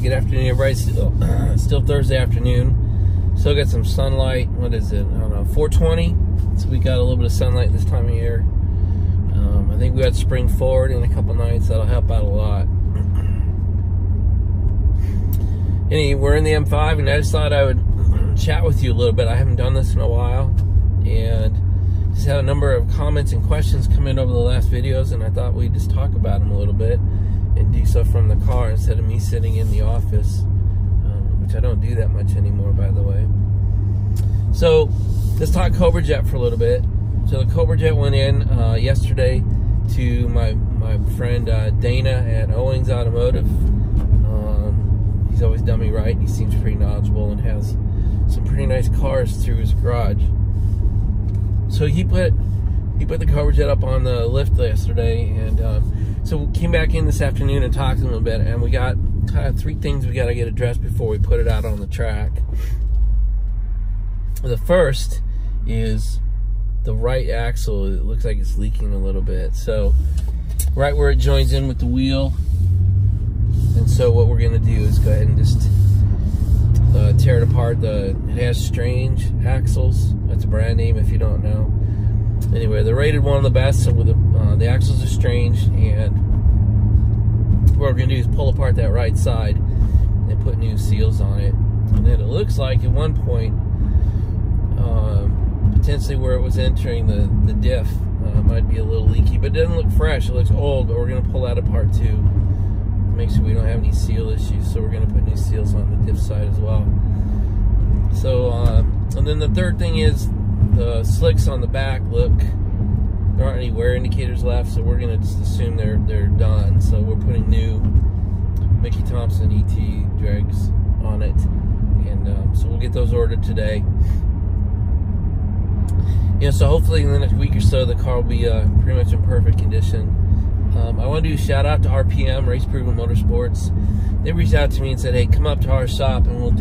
good afternoon, everybody. Still Thursday afternoon. Still got some sunlight. What is it? I don't know, 4:20. So we got a little bit of sunlight this time of year. I think we got spring forward in a couple nights. That'll help out a lot. Anyway, we're in the M5, and I just thought I would chat with you a little bit. I haven't done this in a while, and just had a number of comments and questions come in over the last videos, and I thought we'd just talk about them a little bit and do so from the car instead of me sitting in the office, which I don't do that much anymore, by the way. So let's talk Cobra Jet for a little bit. So the Cobra Jet went in yesterday to my friend Dana at Owings Automotive. He's always done me right. He seems pretty knowledgeable and has some pretty nice cars through his garage. So he put the Cobra Jet up on the lift yesterday, and so we came back in this afternoon and talked to him a bit, and we got kind of three things we got to get addressed before we put it out on the track. The first is the right axle. It looks like it's leaking a little bit. So right where it joins in with the wheel. And so what we're going to do is go ahead and just tear it apart. It has Strange axles. That's a brand name if you don't know. Anyway, they're rated one of the best, so with the axles are Strange, and what we're going to do is pull apart that right side and put new seals on it. And then it looks like at one point, potentially where it was entering the diff might be a little leaky, but it doesn't look fresh. It looks old, but we're going to pull that apart too. Make sure we don't have any seal issues, so we're going to put new seals on the diff side as well. So, and then the third thing is the slicks on the back look, there aren't any wear indicators left, so we're going to just assume they're done. So we're putting new Mickey Thompson ET dregs on it, and so we'll get those ordered today. Yeah, so hopefully in the next week or so the car will be pretty much in perfect condition. I want to do a shout out to RPM, Race Proven Motorsports. They reached out to me and said, hey, come up to our shop and we'll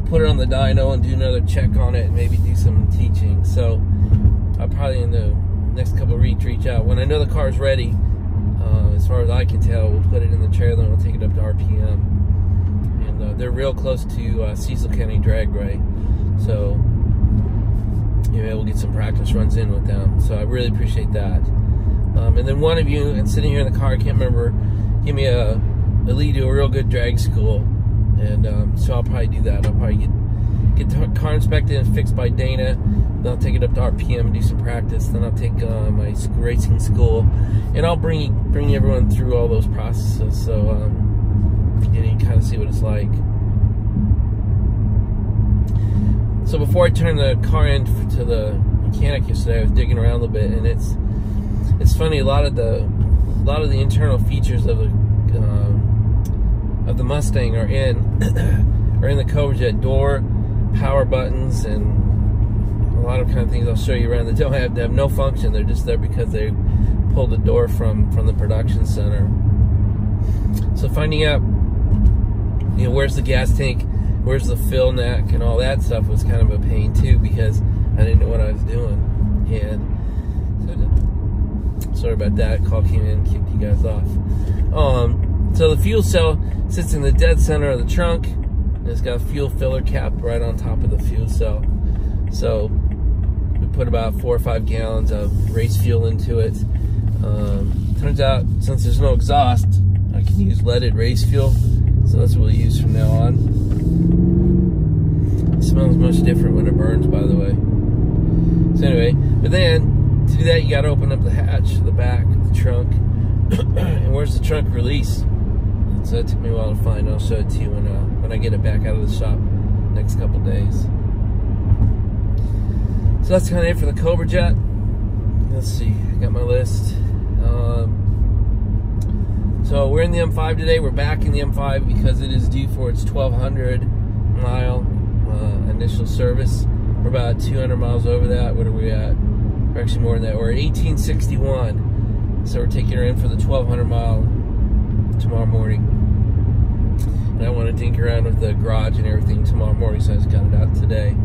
put it on the dyno and do another check on it and maybe do some teaching. So I'll probably in the next couple of weeks reach out. When I know the car's ready, as far as I can tell, we'll put it in the trailer and we'll take it up to RPM. And they're real close to Cecil County Dragway. So yeah, we'll get some practice runs in with them. So I really appreciate that. And then one of you, and sitting here in the car, I can't remember, give me a lead to a real good drag school. And so I'll probably do that. I'll probably get the car inspected and fixed by Dana. Then I'll take it up to RPM and do some practice. Then I'll take my racing school. And I'll bring everyone through all those processes. So you can kind of see what it's like. So before I turned the car in to the mechanic yesterday, I was digging around a little bit, and it's funny. A lot of the internal features of the Mustang are in the Cobra Jet. Door, power buttons, and a lot of kind of things I'll show you around that don't have no function. They're just there because they pulled the door from the production center. So finding out, you know, where's the gas tank, where's the fill neck, and all that stuff was kind of a pain too, because I didn't know what I was doing. And so sorry about that. Call came in and kicked you guys off. So the fuel cell sits in the dead center of the trunk, and it's got a fuel filler cap right on top of the fuel cell. So we put about 4 or 5 gallons of race fuel into it. Turns out, since there's no exhaust, I can use leaded race fuel. So that's what we'll use from now on. It smells much different when it burns, by the way. So anyway, but then to do that, you got to open up the hatch, the back of the trunk. And where's the trunk release? So that took me a while to find. I'll show it to you when I get it back out of the shop next couple days. So that's kind of it for the Cobra Jet. Let's see, I got my list. So we're in the M5 today. We're back in the M5 because it is due for its 1,200 mile initial service. We're about 200 miles over that. What are we at? We're actually more than that. We're at 1861. So we're taking her in for the 1,200 mile tomorrow morning. And I want to tinker around with the garage and everything tomorrow morning, so I just got it out today.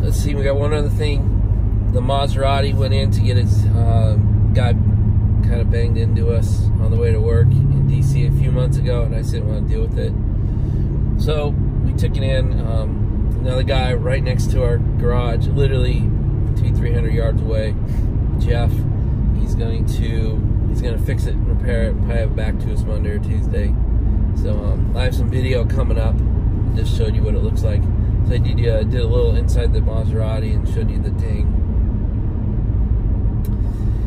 Let's see, we got one other thing. The Maserati went in to get its guy kind of banged into us on the way to work in DC a few months ago, and I just didn't want to deal with it. So we took it in. Another guy right next to our garage, literally 200-300 yards away, Jeff, he's going to fix it and repair it, probably have it back to us Monday or Tuesday. So I have some video coming up. I just showed you what it looks like. So I did a little inside the Maserati and showed you the ding.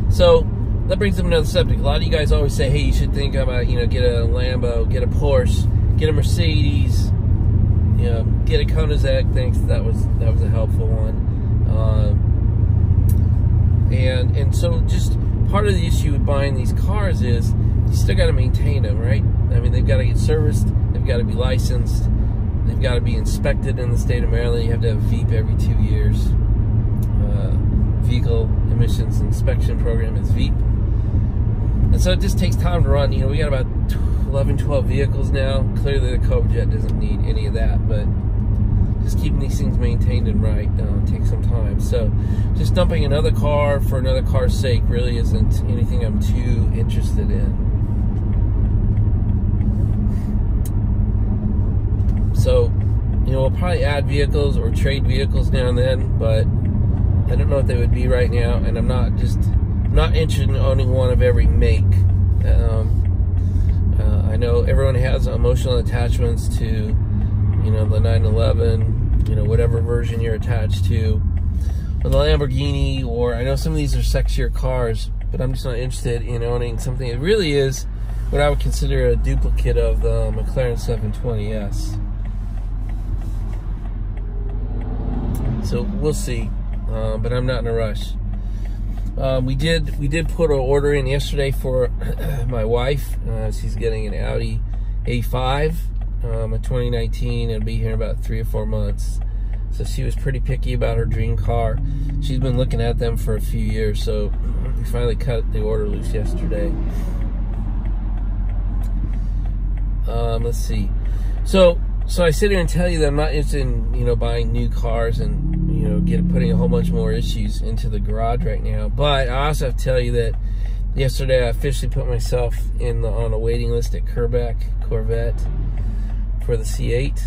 So that brings up another subject. A lot of you guys always say, hey, you should think about, get a Lambo, get a Porsche, get a Mercedes, get a Koenigsegg. Thanks, that was a helpful one. And so just part of the issue with buying these cars is you still got to maintain them, right? I mean, they've got to get serviced, they've got to be licensed, they've got to be inspected in the state of Maryland. You have to have VEIP every 2 years. Vehicle Emissions Inspection Program is VEIP. And so it just takes time to run. We got about 11, 12 vehicles now. Clearly the Cobra Jet doesn't need any of that, but just keeping these things maintained and right takes some time. So just dumping another car for another car's sake really isn't anything I'm too interested in. So, we'll probably add vehicles or trade vehicles now and then, but I don't know what they would be right now, and I'm not interested in owning one of every make. I know everyone has emotional attachments to, the 911, whatever version you're attached to, or the Lamborghini, or I know some of these are sexier cars, but I'm just not interested in owning something that really is what I would consider a duplicate of the McLaren 720S. So we'll see, but I'm not in a rush. We did put an order in yesterday for my wife. She's getting an Audi A5, a 2019. It'll be here in about 3 or 4 months. So she was pretty picky about her dream car. She's been looking at them for a few years, so we finally cut the order loose yesterday. Let's see. So I sit here and tell you that I'm not interested in, buying new cars and, putting a whole bunch more issues into the garage right now. But I also have to tell you that yesterday I officially put myself on a waiting list at Corvette for the C8.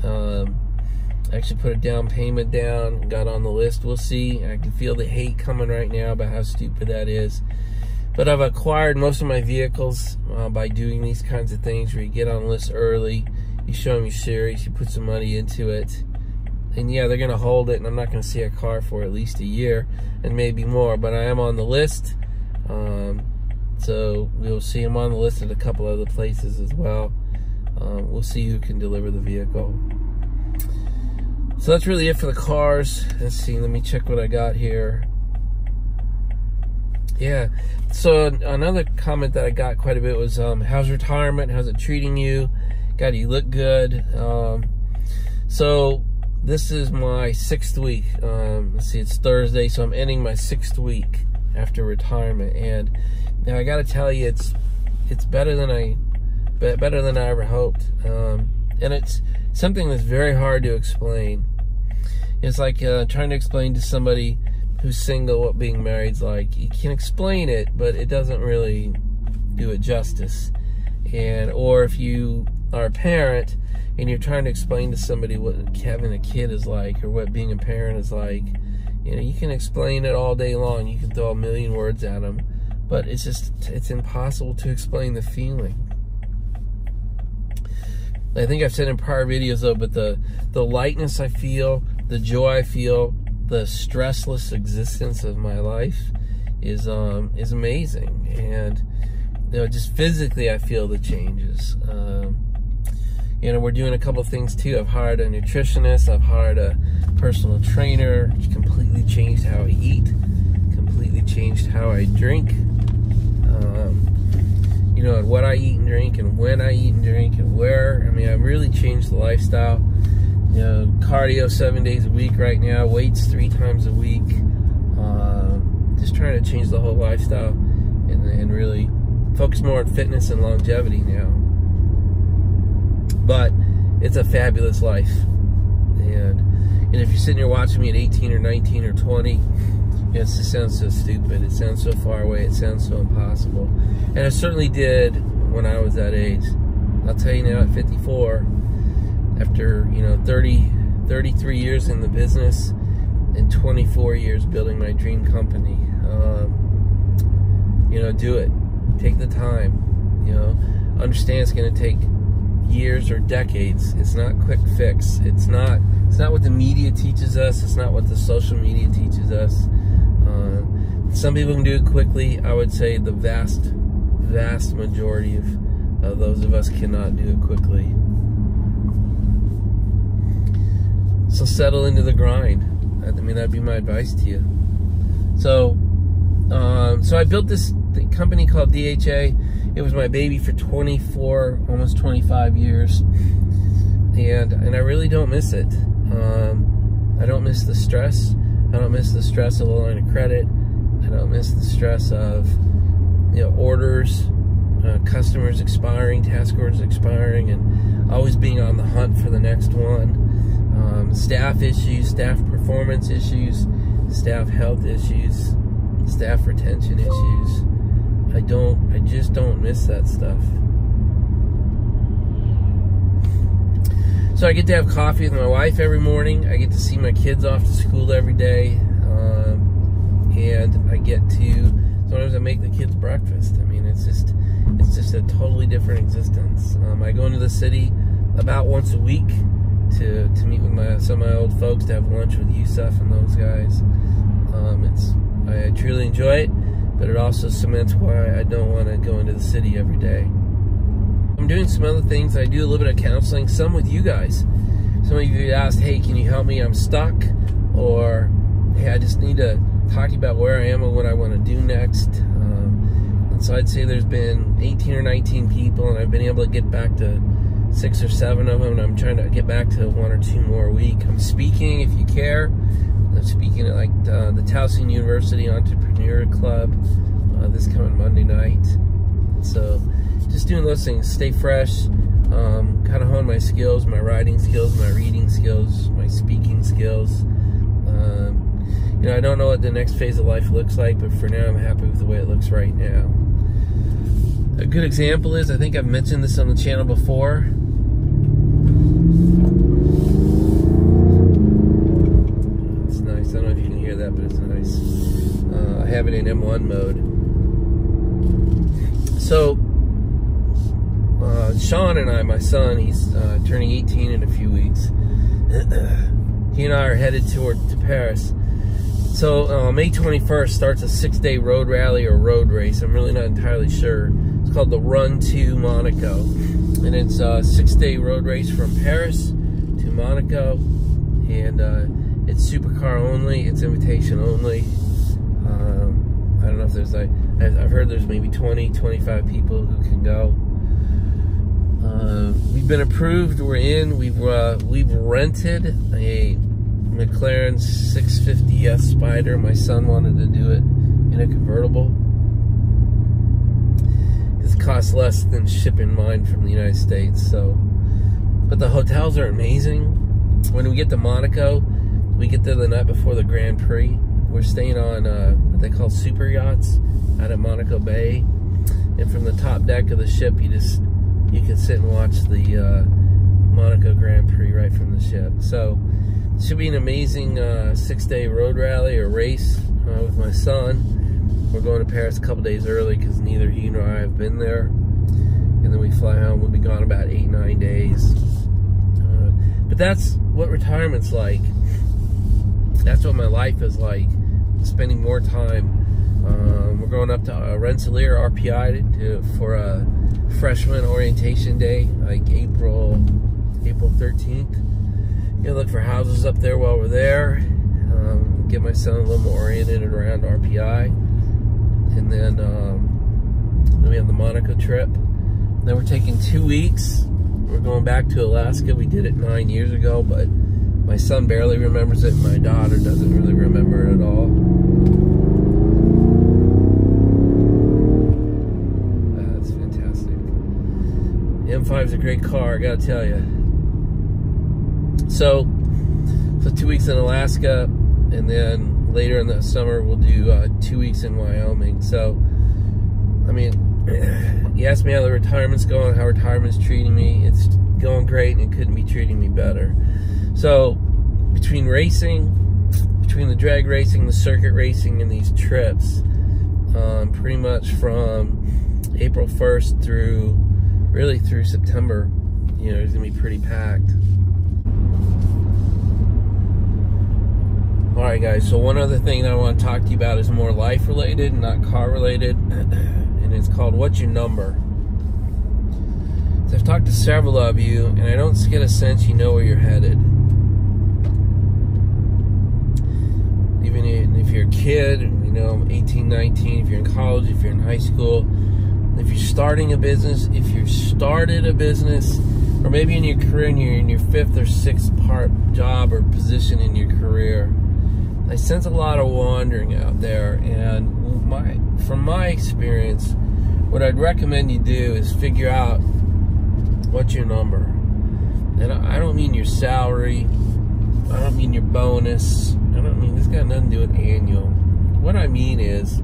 I actually put a down payment down, got on the list. We'll see. I can feel the hate coming right now about how stupid that is. But I've acquired most of my vehicles by doing these kinds of things where you get on the list early, you show them you're serious, you put some money into it, and yeah, they're going to hold it, and I'm not going to see a car for at least a year, and maybe more, but I am on the list, so we'll see. I'm on the list at a couple other places as well. We'll see who can deliver the vehicle. So that's really it for the cars. Let's see, let me check what I got here. Yeah, so another comment that I got quite a bit was, how's retirement? How's it treating you? God, you look good. So this is my 6th week. Let's see, it's Thursday, so I'm ending my 6th week after retirement, and now I got to tell you, it's better than I ever hoped, and it's something that's very hard to explain. It's like trying to explain to somebody who's single what being married's like. You can explain it, but it doesn't really do it justice. Or if you are a parent and you're trying to explain to somebody what having a kid is like, or what being a parent is like, you can explain it all day long. You can throw a million words at them, but it's impossible to explain the feeling. I think I've said in prior videos though, but the lightness I feel, the joy I feel, the stressless existence of my life is amazing. And just physically I feel the changes. We're doing a couple of things too. I've hired a nutritionist, I've hired a personal trainer, which completely changed how I eat, completely changed how I drink, and what I eat and drink, and when I eat and drink, and where. I mean, I've really changed the lifestyle. Cardio 7 days a week right now, weights 3 times a week. Just trying to change the whole lifestyle and really focus more on fitness and longevity now. But it's a fabulous life. And if you're sitting here watching me at 18 or 19 or 20, It just sounds so stupid. It sounds so far away. It sounds so impossible. And it certainly did when I was that age. I'll tell you now, at 54, after 33 years in the business and 24 years building my dream company, do it. Take the time. Understand it's going to take years or decades. It's not quick fix. It's not what the media teaches us. It's not what the social media teaches us. Some people can do it quickly. I would say the vast majority of those of us cannot do it quickly. So settle into the grind. I mean, that'd be my advice to you. So I built this company called DHA. It was my baby for 24, almost 25 years, and I really don't miss it. I don't miss the stress. I don't miss the stress of a line of credit. I don't miss the stress of orders, customers expiring, task orders expiring, and always being on the hunt for the next one. Staff issues, staff performance issues, staff health issues, staff retention issues. I just don't miss that stuff. So I get to have coffee with my wife every morning. I get to see my kids off to school every day. And I get to, sometimes I make the kids breakfast. I mean, it's just a totally different existence. I go into the city about once a week to meet with some of my old folks, to have lunch with Yusuf and those guys. I truly enjoy it, but it also cements why I don't want to go into the city every day. I'm doing some other things. I do a little bit of counseling, some with you guys. Some of you asked, hey, can you help me? I'm stuck. Or, hey, I just need to talk to you about where I am and what I want to do next. And so I'd say there's been 18 or 19 people, and I've been able to get back to 6 or 7 of them, and I'm trying to get back to 1 or 2 more a week. I'm speaking, if you care. I'm speaking at the Towson University Entrepreneur Club this coming Monday night. So just doing those things, stay fresh, kind of hone my skills, my writing skills, my reading skills, my speaking skills. I don't know what the next phase of life looks like, but for now I'm happy with the way it looks right now. A good example is, I think I've mentioned this on the channel before. It's nice. I don't know if you can hear that, but it's nice. I have it in M1 mode. So, Sean and I, my son, he's turning 18 in a few weeks. He and I are headed to Paris. So May 21st starts a 6-day road rally or road race. I'm really not entirely sure. It's called the Run to Monaco. And it's a 6-day road race from Paris to Monaco. And it's supercar only. It's invitation only. I don't know if there's I've heard there's maybe 20, 25 people who can go. We've been approved. We're in. We've rented a McLaren 650S Spider. My son wanted to do it in a convertible. It costs less than shipping mine from the United States. So, but the hotels are amazing. When we get to Monaco, we get there the night before the Grand Prix. We're staying on what they call super yachts out at Monaco Bay, and from the top deck of the ship, you can sit and watch the Monaco Grand Prix right from the ship. So it should be an amazing 6-day road rally or race with my son. We're going to Paris a couple days early because neither he nor I have been there. And then we fly home. We'll be gone about 8-9 days. But that's what retirement's like. That's what my life is like. Spending more time. We're going up to Rensselaer RPI for a freshman orientation day, like April 13th. Look for houses up there while we're there. Get my son a little more oriented around RPI, and then we have the Monaco trip. Then we're taking 2 weeks. We're going back to Alaska. We did it 9 years ago, but my son barely remembers it. My daughter doesn't really remember it at all. That's fantastic. The M5 is a great car, I gotta tell you. So 2 weeks in Alaska, and then later in the summer, we'll do 2 weeks in Wyoming. So, I mean, you asked me how the retirement's going, how retirement's treating me. It's going great, and it couldn't be treating me better. So, between the drag racing, the circuit racing, and these trips, pretty much from April 1st through September, you know, it's gonna be pretty packed. All right, guys, so one other thing that I want to talk to you about is more life related, not car related, and it's called What's Your Number? So I've talked to several of you, and I don't get a sense you know where you're headed. Even if you're a kid, you know, 18, 19, if you're in college, if you're in high school, if you're starting a business, if you've started a business, or maybe in your career and you're in your 5th or 6th part job or position in your career, I sense a lot of wandering out there. And from my experience, what I'd recommend you do is figure out what's your number. And I don't mean your salary, I don't mean your bonus, I don't mean, this got nothing to do with annual. What I mean is,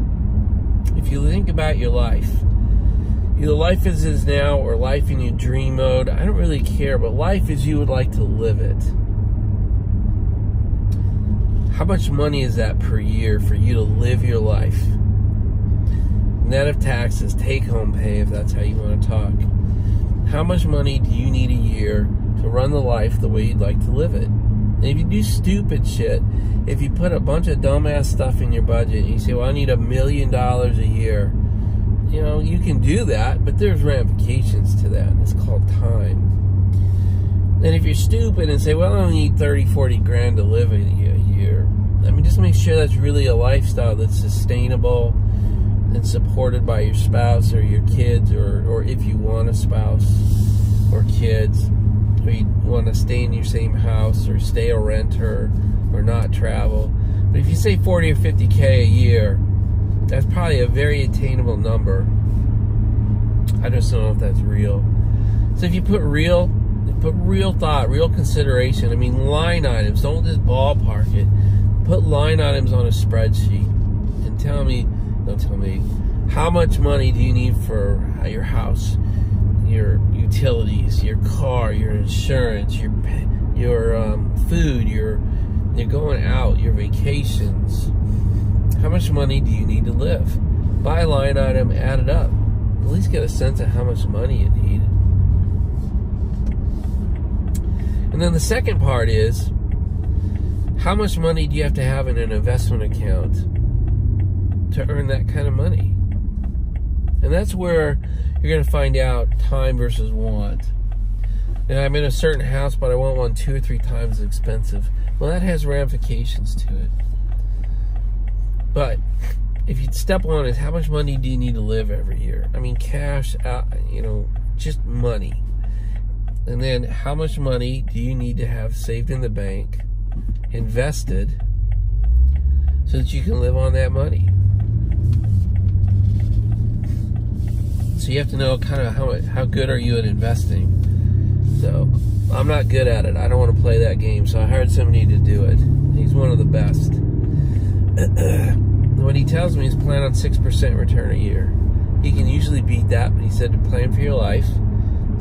if you think about your life, either life as is now or life in your dream mode, I don't really care, but life as you would like to live it. How much money is that per year for you to live your life? Net of taxes, take home pay, if that's how you want to talk. How much money do you need a year to run the life the way you'd like to live it? And if you do stupid shit, if you put a bunch of dumbass stuff in your budget and you say, well, I need $1 million a year, you know, you can do that, but there's ramifications to that. It's called time. And if you're stupid and say, well, I only need 30, 40 grand to live a year, I mean, just make sure that's really a lifestyle that's sustainable and supported by your spouse or your kids, or if you want a spouse or kids, or you want to stay in your same house or stay a renter or not travel. But if you say 40 or 50K a year, that's probably a very attainable number. I just don't know if that's real. So if you put real thought, real consideration, I mean line items, don't just ballpark it. Put line items on a spreadsheet and don't tell me, how much money do you need for your house, your utilities, your car, your insurance, your food, you're going out, your vacations. How much money do you need to live? Buy a line item, add it up. At least get a sense of how much money you need. And then the second part is, how much money do you have to have in an investment account to earn that kind of money? And that's where you're going to find out time versus want. And I'm in a certain house, but I want one 2 or 3 times as expensive. Well, that has ramifications to it. But if you step one is, how much money do you need to live every year? I mean, cash out, you know, just money. And then how much money do you need to have saved in the bank, invested, so that you can live on that money? So you have to know kind of how good are you at investing. So I'm not good at it. I don't want to play that game. So I hired somebody to do it. He's one of the best. What he tells me is plan on 6% return a year. He can usually beat that, but he said to plan for your life,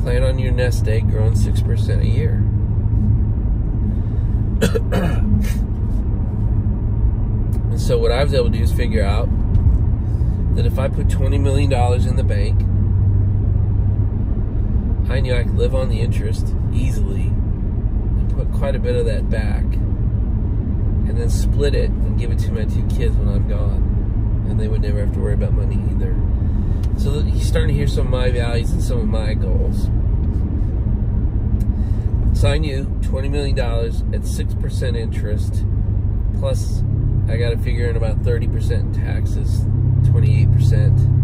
plan on your nest egg growing 6% a year. And so what I was able to do is figure out that if I put $20 million in the bank, I knew I could live on the interest easily and put quite a bit of that back, and then split it and give it to my 2 kids when I'm gone, and they would never have to worry about money either. So he's starting to hear some of my values and some of my goals. So I knew $20 million at 6% interest, plus I got to figure in about 30% in taxes, 28%,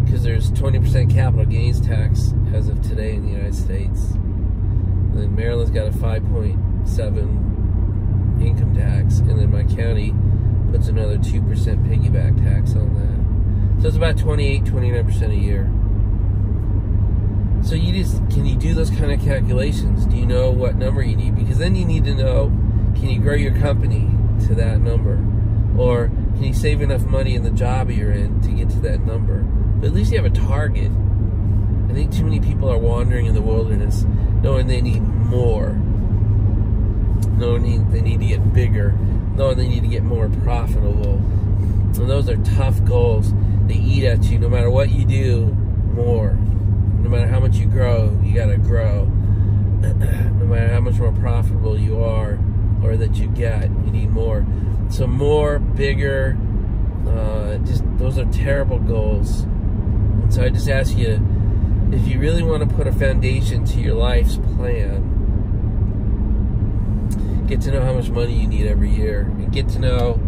because there's 20% capital gains tax as of today in the United States. And then Maryland's got a 5.7 income tax, and then my county puts another 2% piggyback tax on that. So it's about 28-29% a year. So can you do those kind of calculations? Do you know what number you need? Because then you need to know, can you grow your company to that number? Or can you save enough money in the job you're in to get to that number? But at least you have a target. I think too many people are wandering in the wilderness knowing they need more, knowing they need to get bigger, knowing they need to get more profitable. And those are tough goals. They eat at you no matter what you do, more. No matter how much you grow, you gotta grow. No matter how much more profitable you are or that you get, you need more. So more, bigger, just those are terrible goals. And so I just ask you, if you really want to put a foundation to your life's plan, get to know how much money you need every year, and get to know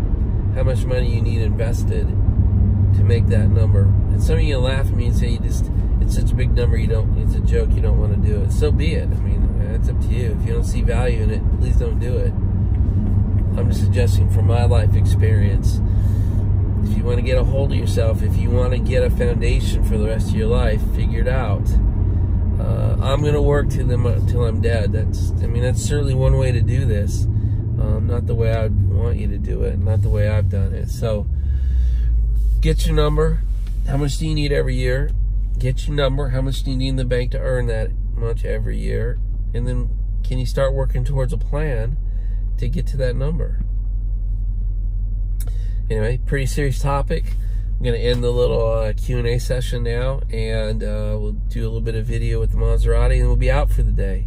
how much money you need invested to make that number. And some of you laugh at me and say, it's such a big number, it's a joke, you don't want to do it. So be it. I mean, it's up to you. If you don't see value in it, please don't do it. I'm just suggesting from my life experience, if you want to get a hold of yourself, if you want to get a foundation for the rest of your life, figure it out. I'm going to work till I'm dead. That's certainly one way to do this. Not the way I would want you to do it, not the way I've done it. So, get your number. How much do you need every year? Get your number. How much do you need in the bank to earn that much every year? And then, can you start working towards a plan to get to that number? Anyway, pretty serious topic. I'm going to end the little Q&A session now, and we'll do a little bit of video with the Maserati, and we'll be out for the day.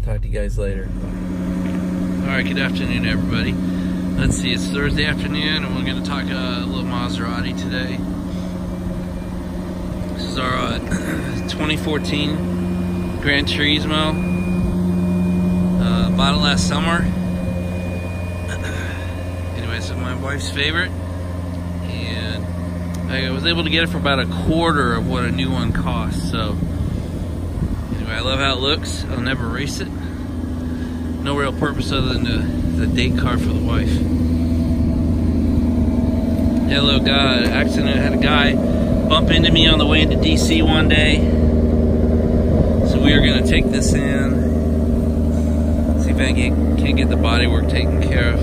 Talk to you guys later. Alright, good afternoon, everybody. Let's see, it's Thursday afternoon, and we're going to talk a little Maserati today. This is our 2014 Gran Turismo. Bought it last summer. Anyway, it's my wife's favorite, and I was able to get it for about a quarter of what a new one costs. So anyway, I love how it looks. I'll never race it. No real purpose other than the date car for the wife. Hello, God. Accident. I had a guy bump into me on the way into DC one day. So we are going to take this in. See if I can't get the body work taken care of.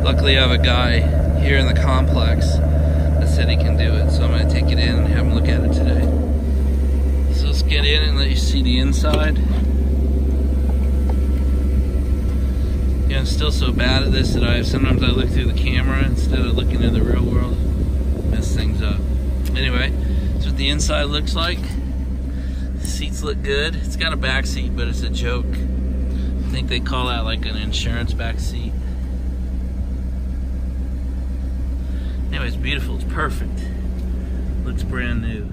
Luckily, I have a guy here in the complex that said he can do it. So I'm going to take it in and have him look at it today. So let's get in and let you see the inside. Yeah, I'm still so bad at this that sometimes I look through the camera instead of looking in the real world. Mess things up. Anyway, that's what the inside looks like. The seats look good. It's got a back seat, but it's a joke. I think they call that like an insurance back seat. Anyway, it's beautiful. It's perfect. Looks brand new.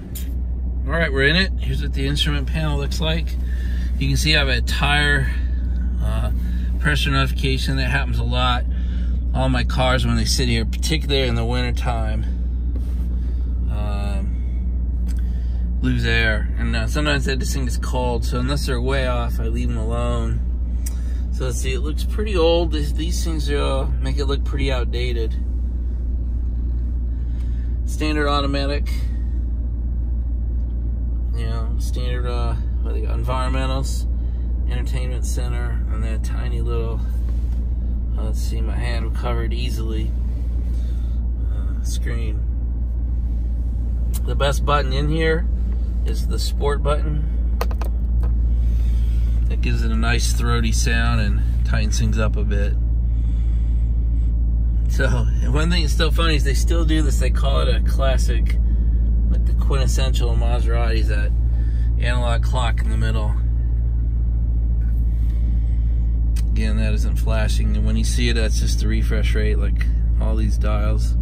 Alright, we're in it. Here's what the instrument panel looks like. You can see I have a tire pressure notification. That happens a lot. All my cars when they sit here, particularly in the winter time, lose air. And sometimes this thing is cold, so unless they're way off, I leave them alone. So let's see, it looks pretty old. These things make it look pretty outdated. Standard automatic. You know, standard what they got, environmentals, entertainment center, and that tiny little, let's see, my hand covered easily, screen. The best button in here is the sport button. That gives it a nice throaty sound and tightens things up a bit. So, one thing that's still funny is they still do this. They call it a classic, like the quintessential Maserati, is that analog clock in the middle. Again, that isn't flashing, and when you see it, that's just the refresh rate, like all these dials.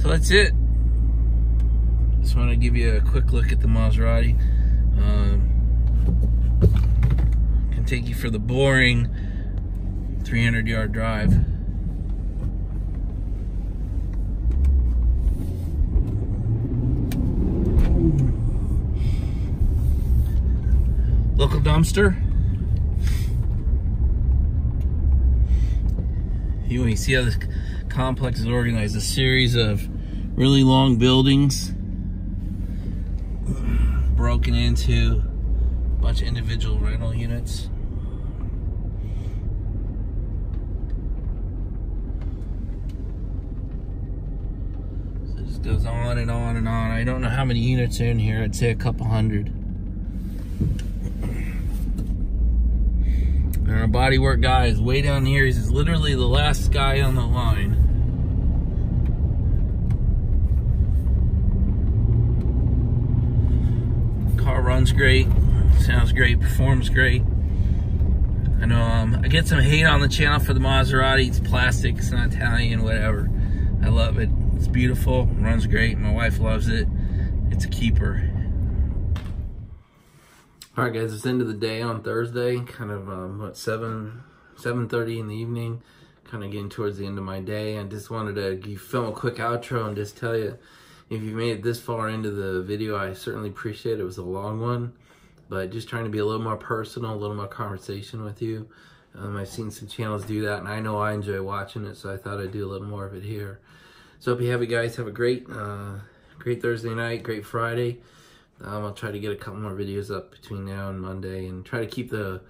So that's it. Just want to give you a quick look at the Maserati. Can take you for the boring 300-yard drive. Local dumpster. You see how this complex is organized. A series of really long buildings broken into a bunch of individual rental units. goes on and on and on. I don't know how many units are in here. I'd say a couple hundred. And our bodywork guy is way down here. He's literally the last guy on the line. Car runs great, sounds great, performs great. I know I get some hate on the channel for the Maserati. It's plastic, it's not Italian, whatever. I love it. It's beautiful, runs great. My wife loves it. It's a keeper. All right, guys, it's the end of the day on Thursday. Kind of what, 7:30 in the evening. Kind of getting towards the end of my day. I just wanted to film a quick outro and just tell you, if you made it this far into the video, I certainly appreciate it. It was a long one, but just trying to be a little more personal, a little more conversation with you. I've seen some channels do that, and I know I enjoy watching it, so I thought I'd do a little more of it here. So hope you have, you guys have a great Thursday night, great Friday. I'll try to get a couple more videos up between now and Monday, and try to keep the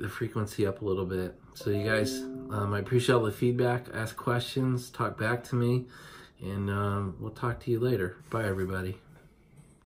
frequency up a little bit. So you guys, I appreciate all the feedback. Ask questions, talk back to me, and we'll talk to you later. Bye, everybody.